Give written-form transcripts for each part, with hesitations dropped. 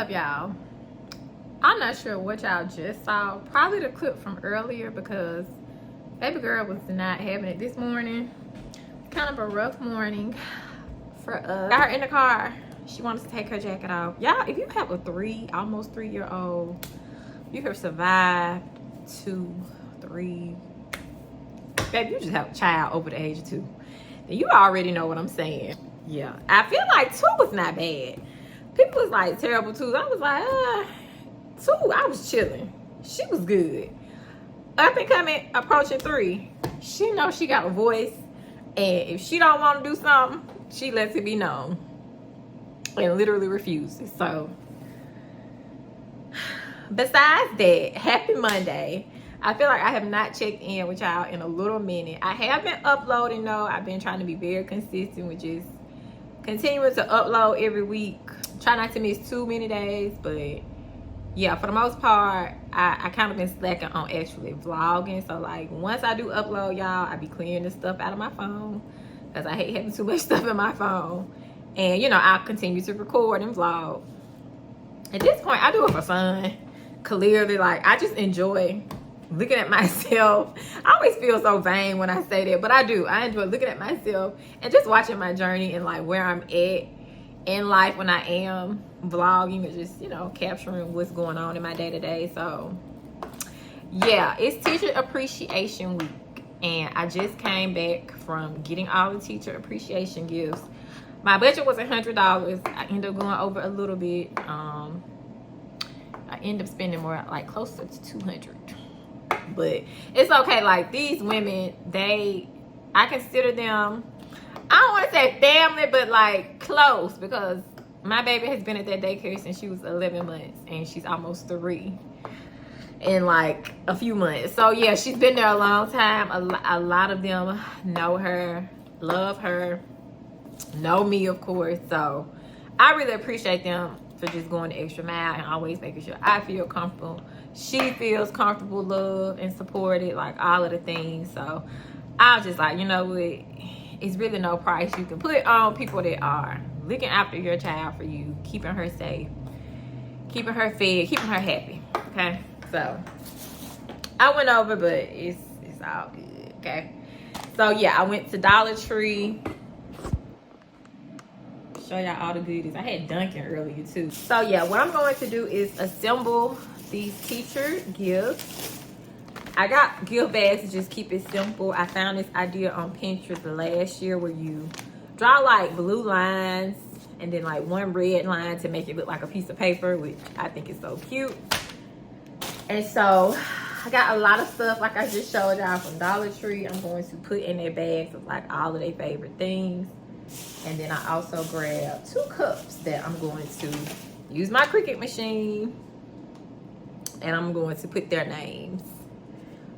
up, y'all? I'm not sure what y'all just saw. Probably the clip from earlier because baby girl was not having it this morning. Kind of a rough morning for us. Got her in the car. She wants to take her jacket off. Y'all, if you have a almost 3-year-old, you have survived 2, 3. Baby, you just have a child over the age of 2. Then you already know what I'm saying. Yeah, I feel like 2 was not bad. People was like terrible 2. I was like, 2, I was chilling. She was good. Up and coming, approaching 3. She knows she got a voice. And if she don't want to do something, she lets it be known. And literally refuses. So, besides that, happy Monday. I feel like I have not checked in with y'all in a little minute. I have been uploading though. I've been trying to be very consistent with just continuing to upload every week. Try not to miss too many days, but yeah, for the most part, I kind of been slacking on actually vlogging. So like once I do upload, y'all, I be clearing the stuff out of my phone because I hate having too much stuff in my phone. And you know, I'll continue to record and vlog. At this point, I do it for fun. Clearly, like I just enjoy looking at myself. I always feel so vain when I say that, but I do. I enjoy looking at myself and just watching my journey and like where I'm at in life when I am vlogging or just, you know, capturing what's going on in my day-to-day. So yeah, it's Teacher Appreciation Week and I just came back from getting all the teacher appreciation gifts. My budget was $100. I ended up going over a little bit. I ended up spending more, like closer to 200. But it's okay. Like these women, I consider them, I don't want to say family, but like close, because my baby has been at that daycare since she was 11 months and she's almost 3 in like a few months. So yeah, she's been there a long time. A lot of them know her, love her, know me, of course. So I really appreciate them for just going the extra mile and always making sure I feel comfortable. She feels comfortable, loved, and supported, like all of the things. So I was just like, you know what? It's really no price you can put on people that are looking after your child for you, keeping her safe, keeping her fed, keeping her happy. Okay? So I went over, but it's all good. Okay? So yeah, I went to Dollar Tree. Show y'all all the goodies. I had Dunkin' earlier too. So yeah, what I'm going to do is assemble these teacher gifts. I got gift bags to just keep it simple. I found this idea on Pinterest last year where you draw like blue lines and then like one red line to make it look like a piece of paper, which I think is so cute. And so I got a lot of stuff like I just showed y'all from Dollar Tree. I'm going to put in their bags of like all of their favorite things. And then I also grabbed 2 cups that I'm going to use my Cricut machine. And I'm going to put their names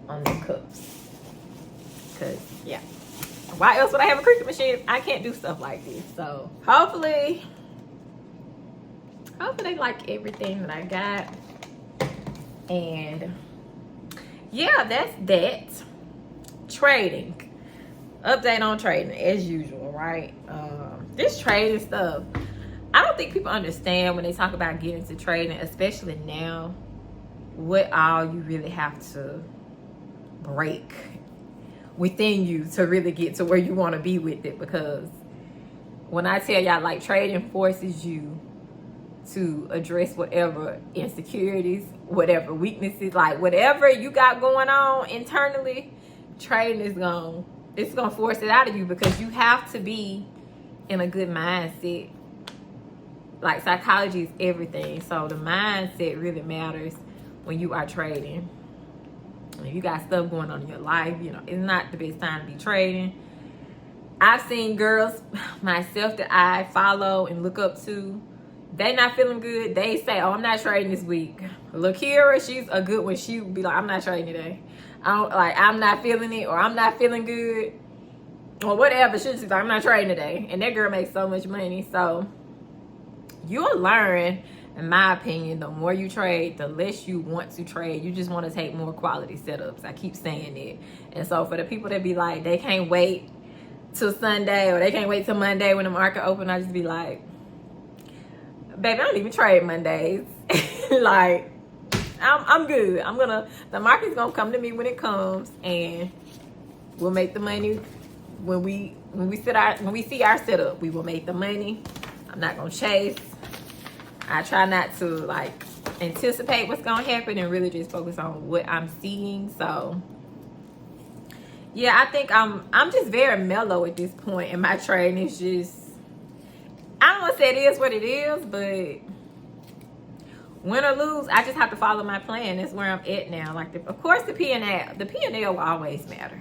on the cups. Because, yeah. Why else would I have a Cricut machine if I can't do stuff like this? So, hopefully they like everything that I got. And, yeah, that's that. Trading. Update on trading, as usual, right? This trading stuff, I don't think people understand when they talk about getting into trading, especially now, what all you really have to break within you to really get to where you want to be with it. Because when I tell y'all, like, trading forces you to address whatever insecurities, whatever weaknesses, like whatever you got going on internally, trading is it's gonna force it out of you, because you have to be in a good mindset. Like, psychology is everything, so the mindset really matters when you are trading. If you got stuff going on in your life, you know, it's not the best time to be trading. I've seen girls myself that I follow and look up to, they not feeling good, they say, oh, I'm not trading this week. Lakira, she's a good one. She would be like, I'm not trading today. I'm not feeling it, or I'm not feeling good, or whatever. She's like, I'm not trading today. And that girl makes so much money. So you'll learn, in my opinion, the more you trade, the less you want to trade. You just want to take more quality setups. I keep saying it. And so for the people that be like, they can't wait till Sunday, or they can't wait till Monday when the market open, I just be like, baby, I don't even trade Mondays. Like, I'm good. The market's gonna come to me when it comes, and we'll make the money when we see our setup. We will make the money. I'm not gonna chase. I try not to like anticipate what's gonna happen and really just focus on what I'm seeing. So yeah, I think I'm just very mellow at this point in my trading. It's just, I don't want to say it is what it is, but win or lose, I just have to follow my plan. That's where I'm at now. Like, of course, the P&L will always matter,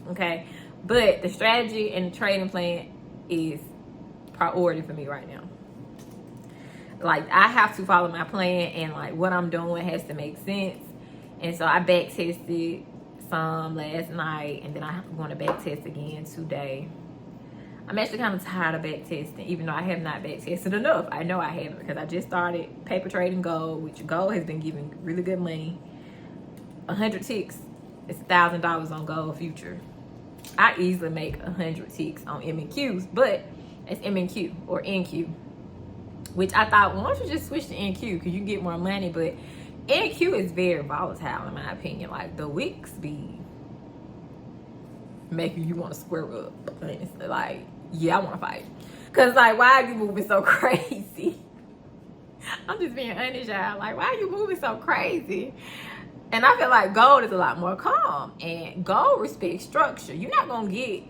okay? But the strategy and the trading plan is priority for me right now. Like, I have to follow my plan, and like what I'm doing has to make sense. And so I back tested some last night, and then I'm going to back test again today. I'm actually kind of tired of back testing, even though I have not back tested enough. I know I haven't, because I just started paper trading gold, which gold has been giving really good money. 100 ticks is $1,000 on gold future. I easily make 100 ticks on MNQs, but it's MNQ or NQ, which I thought, well, why don't you just switch to NQ because you get more money? But NQ is very volatile in my opinion. Like, the wicks be making you want to square up, honestly. Like, yeah, I want to fight. Because, like, why are you moving so crazy? I'm just being honest, y'all. Like, why are you moving so crazy? And I feel like gold is a lot more calm. And gold respects structure. You're not going to get,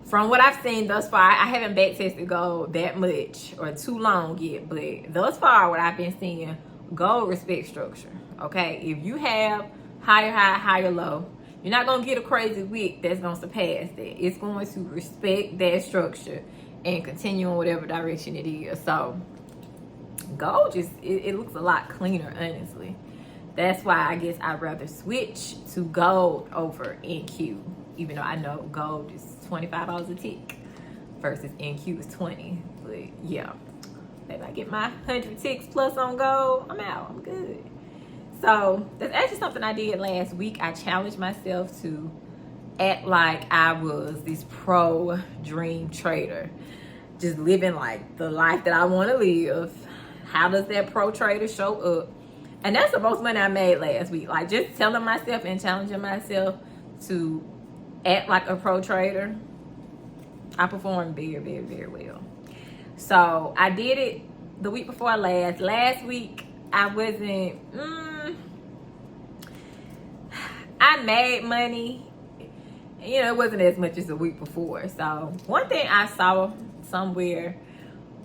from what I've seen thus far, I haven't back tested gold that much or too long yet. But thus far, what I've been seeing, gold respects structure. Okay? If you have higher high, higher low, you're not going to get a crazy wick that's going to surpass that. It's going to respect that structure and continue in whatever direction it is. So, gold just, it looks a lot cleaner, honestly. That's why I guess I'd rather switch to gold over NQ. Even though I know gold is $25 a tick versus NQ is 20. But yeah, if I get my 100 ticks plus on gold, I'm out. I'm good. So that's actually something I did last week. I challenged myself to act like I was this pro dream trader, just living like the life that I want to live. How does that pro trader show up? And that's the most money I made last week. Like, just telling myself and challenging myself to act like a pro trader. I performed very, very, very well. So I did it the week before last. Last week, I wasn't, I made money. You know, it wasn't as much as the week before. So one thing I saw somewhere,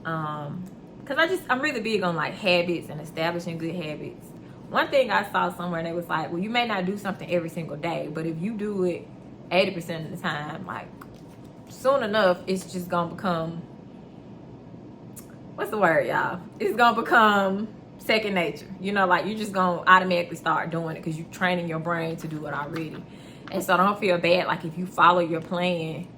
because I'm really big on like habits and establishing good habits. One thing I saw somewhere, and it was like, well, you may not do something every single day, but if you do it 80% of the time, like, soon enough, it's just gonna become, what's the word, y'all? It's gonna become second nature. You know, like, you're just gonna automatically start doing it because you're training your brain to do it already. And so don't feel bad, like, if you follow your plan,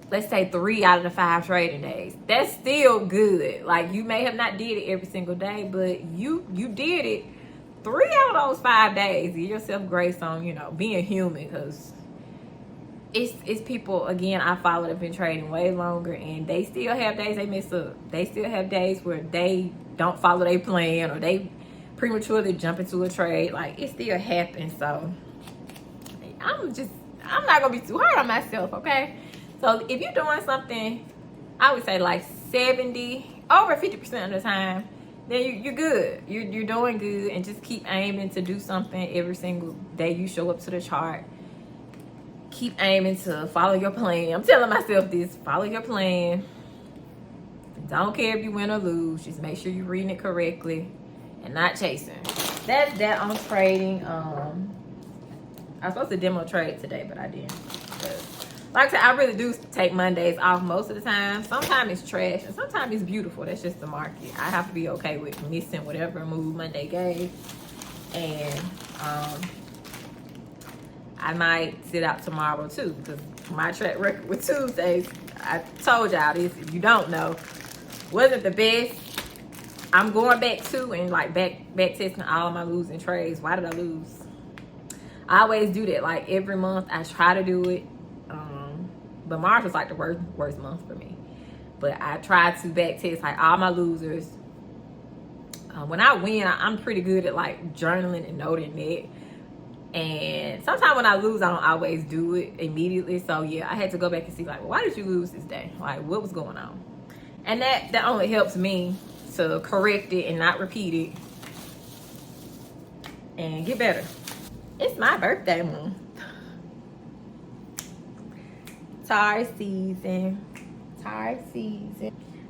let's say 3 out of the 5 trading days, that's still good. Like, you may have not did it every single day, but you did it 3 out of those 5 days. Give yourself grace on, you know, being human, because it's people, again, I follow that have been trading way longer, and they still have days they mess up. They still have days where they don't follow their plan, or they prematurely jump into a trade. Like, it still happens. So I'm not gonna be too hard on myself, okay? So if you're doing something, I would say like 70, over 50% of the time, then you're good. You're doing good, and just keep aiming to do something every single day you show up to the chart. Keep aiming to follow your plan. I'm telling myself this, follow your plan. Don't care if you win or lose. Just make sure you're reading it correctly and not chasing. That's that on trading. I was supposed to demo trade today, but I didn't. But like I said, I really do take Mondays off most of the time. Sometimes it's trash, and sometimes it's beautiful. That's just the market. I have to be okay with missing whatever move Monday gave. And I might sit out tomorrow too, because my track record with Tuesdays, I told y'all this, if you don't know, wasn't the best. I'm going back to and like back testing all my losing trades. Why did I lose? I always do that. Like, every month I try to do it. But March was like the worst month for me. But I tried to back test like all my losers When I win, I'm pretty good at like journaling and noting it. And sometimes when I lose, I don't always do it immediately. So yeah, I had to go back and see like, well, why did you lose this day? Like, what was going on? And that only helps me to correct it and not repeat it and get better. It's my birthday month. Tired season.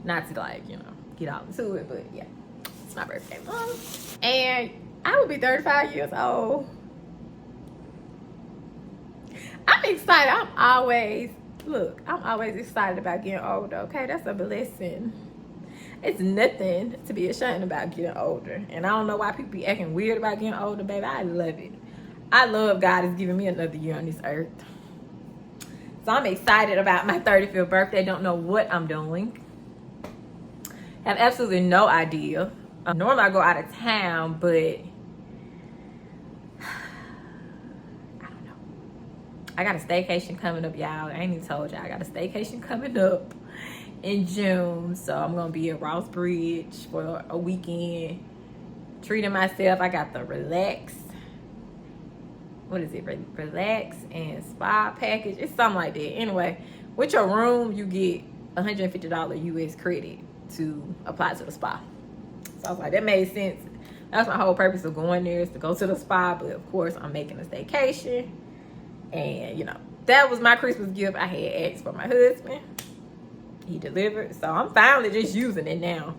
Not to like, you know, get all into it, but yeah, it's my birthday month. And I will be 35 years old. I'm excited. I'm always excited about getting older, okay? That's a blessing. It's nothing to be ashamed about getting older. And I don't know why people be acting weird about getting older, baby. I love it. I love God is giving me another year on this earth. So I'm excited about my 35th birthday. Don't know what I'm doing. Have absolutely no idea. Normally I go out of town, but I don't know. I got a staycation coming up, y'all. I ain't even told y'all. I got a staycation coming up in June. So I'm going to be at Ross Bridge for a weekend. Treating myself. I got the relax and spa package. It's something like that. Anyway, with your room, you get $150 US credit to apply to the spa. So I was like, that made sense. That's my whole purpose of going there, is to go to the spa. But of course, I'm making a staycation. And, you know, that was my Christmas gift. I had asked for my husband. He delivered. So I'm finally just using it now.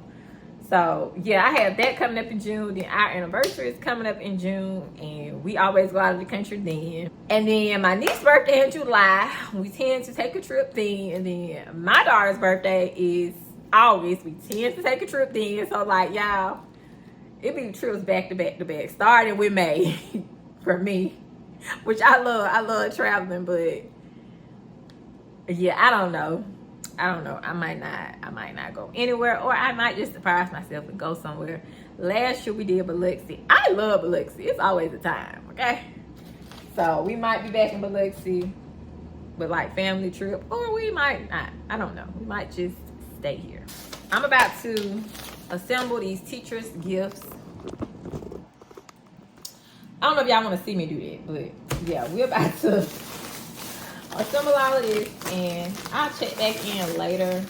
So, yeah, I have that coming up in June. Then our anniversary is coming up in June. And we always go out of the country then. And then my niece's birthday in July. We tend to take a trip then. And then my daughter's birthday is August. We tend to take a trip then. So, like, y'all, it be trips back to back to back. Starting with May for me. Which I love traveling. But, yeah, I don't know. I might not go anywhere, or I might just surprise myself and go somewhere. Last year we did Biloxi. I love Biloxi. It's always a time, okay? So we might be back in Biloxi with like family trip, or we might not. I don't know. We might just stay here. I'm about to assemble these teachers' gifts. I don't know if y'all want to see me do that, but yeah, we're about to assemble all of this, and I'll check back in later.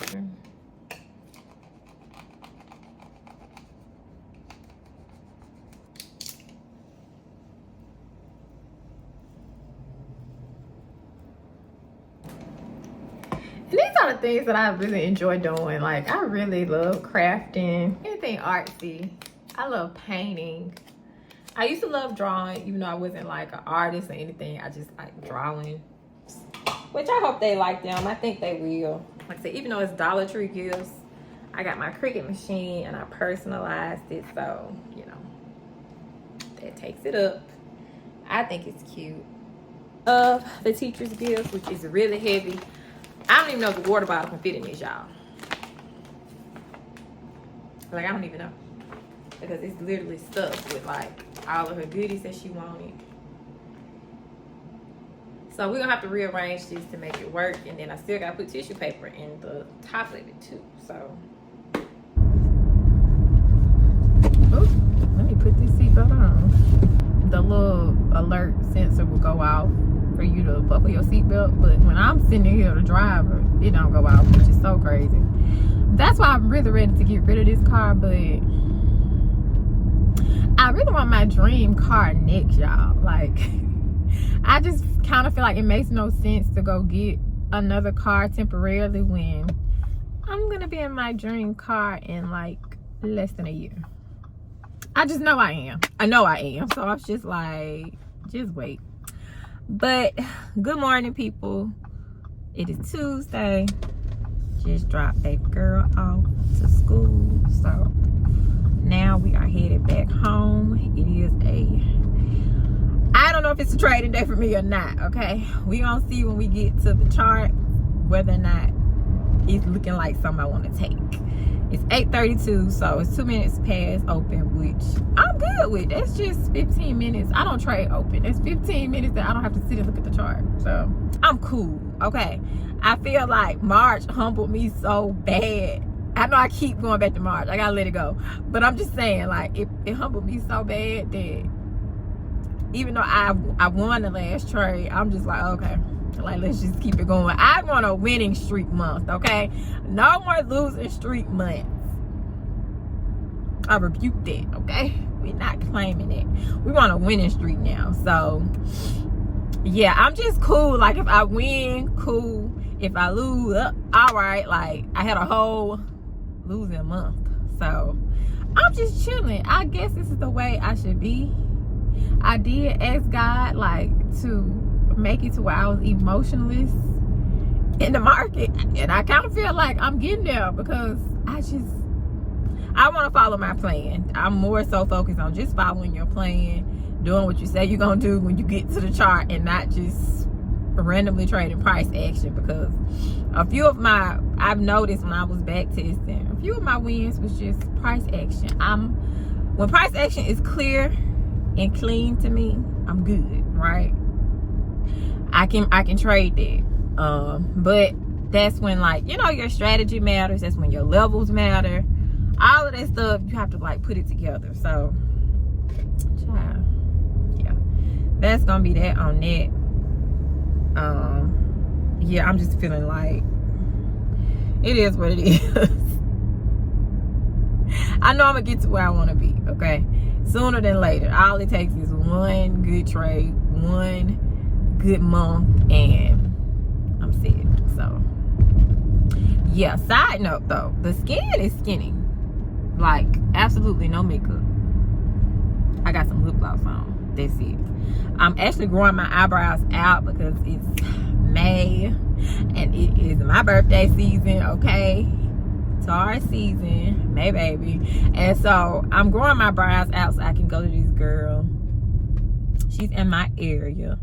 These are the things that I really enjoy doing. Like, I really love crafting, anything artsy. I love painting. I used to love drawing, even though I wasn't like an artist or anything. I just like drawing. Which I hope they like them. I think they will. Like I said, even though it's Dollar Tree gifts, I got my Cricut machine and I personalized it. So, you know, that takes it up. I think it's cute. The teacher's gift, which is really heavy. I don't even know if the water bottle can fit in this, y'all. Like, I don't even know. Because it's literally stuffed with like all of her goodies that she wanted. So we're gonna have to rearrange this to make it work, and then I still gotta put tissue paper in the top of it too. So, oops, let me put this seatbelt on. The little alert sensor will go off for you to buckle your seatbelt, but when I'm sitting here, the driver, it don't go off, which is so crazy. That's why I'm really ready to get rid of this car, but I really want my dream car next, y'all. Like, I just kind of feel like it makes no sense to go get another car temporarily when I'm gonna be in my dream car in like less than a year. I just know I am. I know I am. So I was just like, just wait. But good morning, people. It is Tuesday. Just dropped that girl off to school. So now we are headed back home. It is I don't know if it's a trading day for me or not, okay? We gonna see when we get to the chart whether or not it's looking like something I want to take. It's 8:32, so it's 2 minutes past open, which I'm good with. That's just 15 minutes. I don't trade open. It's 15 minutes that I don't have to sit and look at the chart. So I'm cool, okay? I feel like March humbled me so bad. I know I keep going back to March. I gotta let it go. But I'm just saying, like, it humbled me so bad that even though I won the last trade, I'm just like, okay, like, let's just keep it going. I want a winning streak month, okay? No more losing streak months. I rebuke that, okay? We're not claiming it. We want a winning streak now. So, yeah, I'm just cool. Like, if I win, cool. If I lose, all right. Like, I had a whole losing month. So, I'm just chilling. I guess this is the way I should be. I did ask God, like, to make it to where I was emotionless in the market. And I kind of feel like I'm getting there because I want to follow my plan. I'm more so focused on just following your plan, doing what you say you're going to do when you get to the chart, and not just randomly trading price action. Because a few of I've noticed when I was back testing, a few of my wins was just price action. When price action is clear and clean to me, I'm good, right? I can trade that. But that's when, like, you know, your strategy matters. That's when your levels matter. All of that stuff, you have to, like, put it together. So, child, yeah, that's gonna be that on that. Yeah, I'm just feeling like it is what it is. I know I'm gonna get to where I want to be, okay, sooner than later. All it takes is one good trade, one good month, and I'm set. So, yeah, side note though, the skin is skinny. Like, absolutely no makeup. I got some lip gloss on. That's it. I'm actually growing my eyebrows out because it's May and it is my birthday season, okay? Taurus season, May baby. And so I'm growing my brows out so I can go to this girl. She's in my area.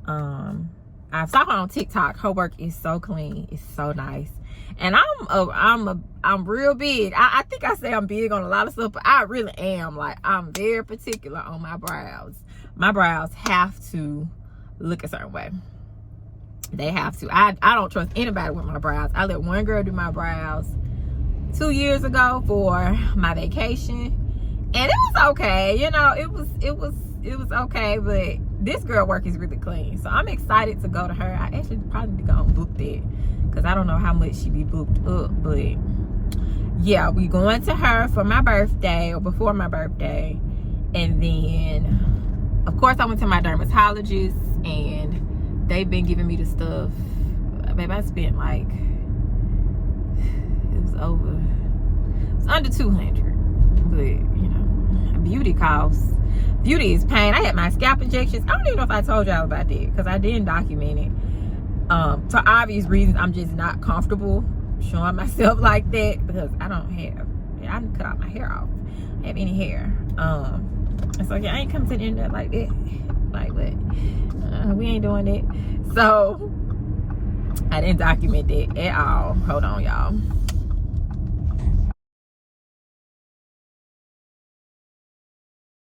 I saw her on TikTok. Her work is so clean. It's so nice. And I'm real big. I think I say I'm big on a lot of stuff, but I really am. Like, I'm very particular on my brows. My brows have to look a certain way. They have to. I don't trust anybody with my brows. I let one girl do my brows 2 years ago for my vacation, and it was okay. You know, it was okay, but this girl work is really clean. So I'm excited to go to her. I actually probably need to go and book that, because I don't know how much she be booked up. But yeah, we going to her for my birthday, or before my birthday. And then, of course, I went to my dermatologist, and they've been giving me the stuff. Babe, I spent like, it was under 200. But, you know, beauty costs. Beauty is pain. I had my scalp injections. I don't even know if I told y'all about that, because I didn't document it. For obvious reasons, I'm just not comfortable showing myself like that, because I didn't cut out my hair off. I don't have any hair. So yeah, I ain't coming to the end of like that. Like, what? We ain't doing that. So I didn't document that at all. Hold on, y'all.